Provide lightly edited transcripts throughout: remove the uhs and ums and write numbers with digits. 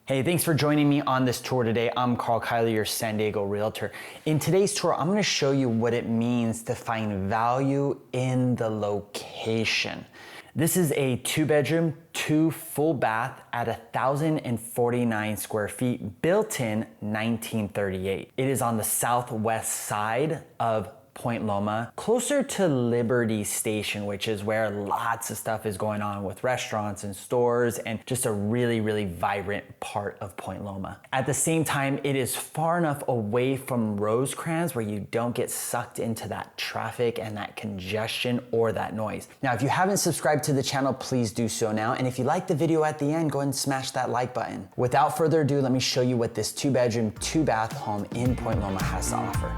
Hey, thanks for joining me on this tour today. I'm Karl, your San Diego Realtor. In today's tour, I'm gonna show you what it means to find value in the location. This is a 2-bedroom, 2 full bath at 1,049 square feet, built in 1938. It is on the southwest side of Point Loma, closer to Liberty Station, which is where lots of stuff is going on with restaurants and stores and just a really, really vibrant part of Point Loma. At the same time, it is far enough away from Rosecrans where you don't get sucked into that traffic and that congestion or that noise. Now, if you haven't subscribed to the channel, please do so now. And if you like the video at the end, go ahead and smash that like button. Without further ado, let me show you what this 2-bedroom, 2-bath home in Point Loma has to offer.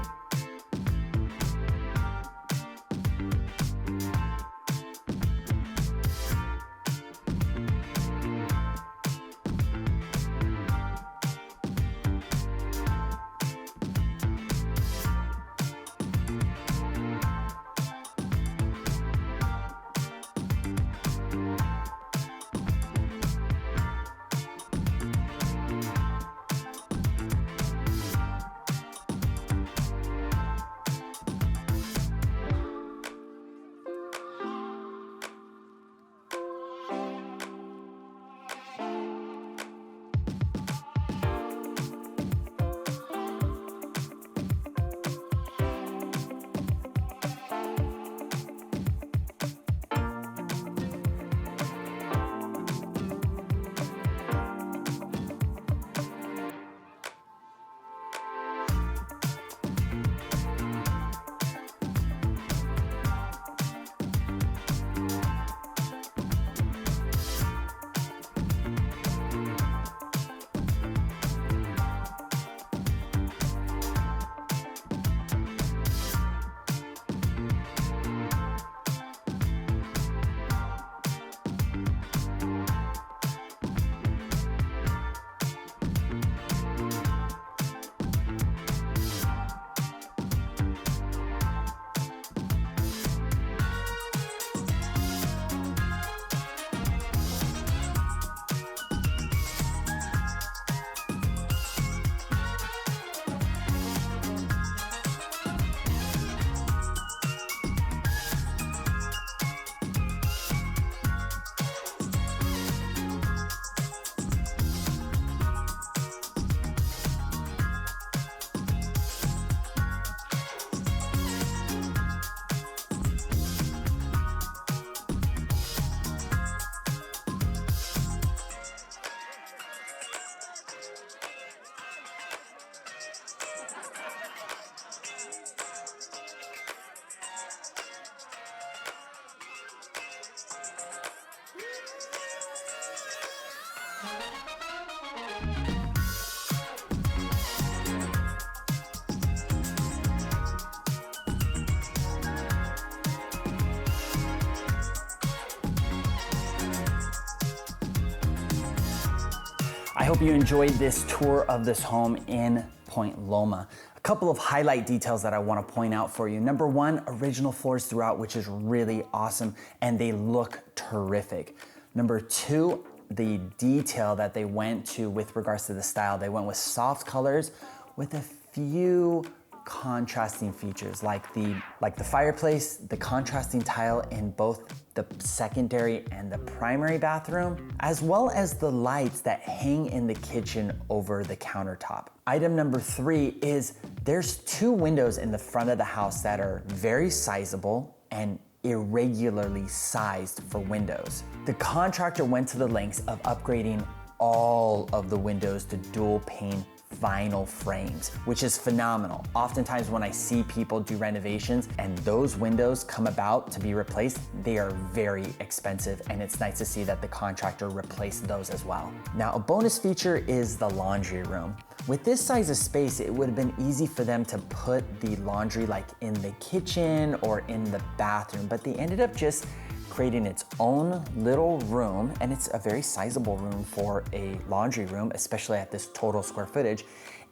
I hope you enjoyed this tour of this home in Point Loma. A couple of highlight details that I want to point out for you. Number one, original floors throughout, which is really awesome, and they look terrific. Number two, the detail that they went to with regards to the style. They went with soft colors with a few contrasting features like the fireplace, the contrasting tile in both the secondary and the primary bathroom, as well as the lights that hang in the kitchen over the countertop. Item number three is there's 2 windows in the front of the house that are very sizable and irregularly sized for windows. The contractor went to the lengths of upgrading all of the windows to dual pane vinyl frames, which is phenomenal. Oftentimes when I see people do renovations and those windows come about to be replaced, they are very expensive, and it's nice to see that the contractor replaced those as well. Now, a bonus feature is the laundry room. With this size of space, it would have been easy for them to put the laundry like in the kitchen or in the bathroom, but they ended up just creating its own little room, and it's a very sizable room for a laundry room, especially at this total square footage.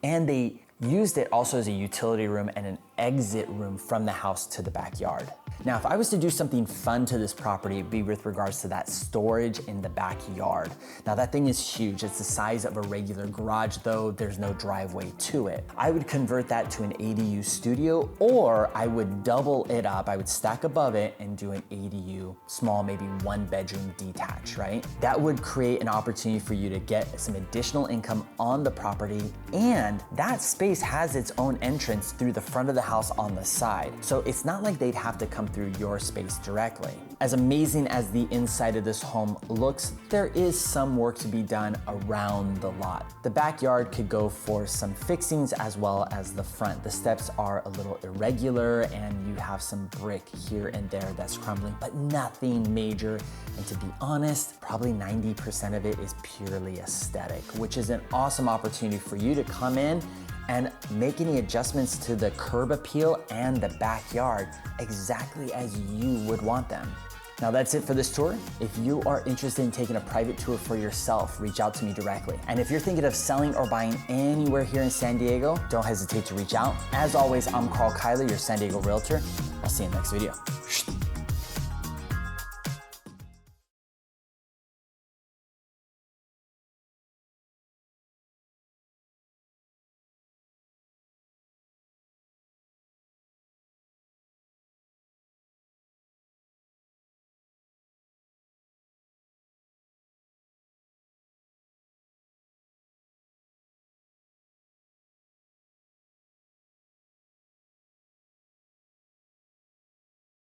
And they used it also as a utility room and an exit room from the house to the backyard. Now, if I was to do something fun to this property, it'd be with regards to that storage in the backyard. Now that thing is huge. It's the size of a regular garage, though there's no driveway to it. I would convert that to an ADU studio, or I would double it up. I would stack above it and do an ADU, small, maybe 1-bedroom detached, right? That would create an opportunity for you to get some additional income on the property, and that space has its own entrance through the front of the house on the side. So it's not like they'd have to come through your space directly. As amazing as the inside of this home looks, there is some work to be done around the lot. The backyard could go for some fixings as well as the front. The steps are a little irregular and you have some brick here and there that's crumbling, but nothing major. And to be honest, probably 90% of it is purely aesthetic, which is an awesome opportunity for you to come in and make any adjustments to the curb appeal and the backyard exactly as you would want them. Now that's it for this tour. If you are interested in taking a private tour for yourself, reach out to me directly. And if you're thinking of selling or buying anywhere here in San Diego, don't hesitate to reach out. As always, I'm Karl, your San Diego Realtor. I'll see you in the next video.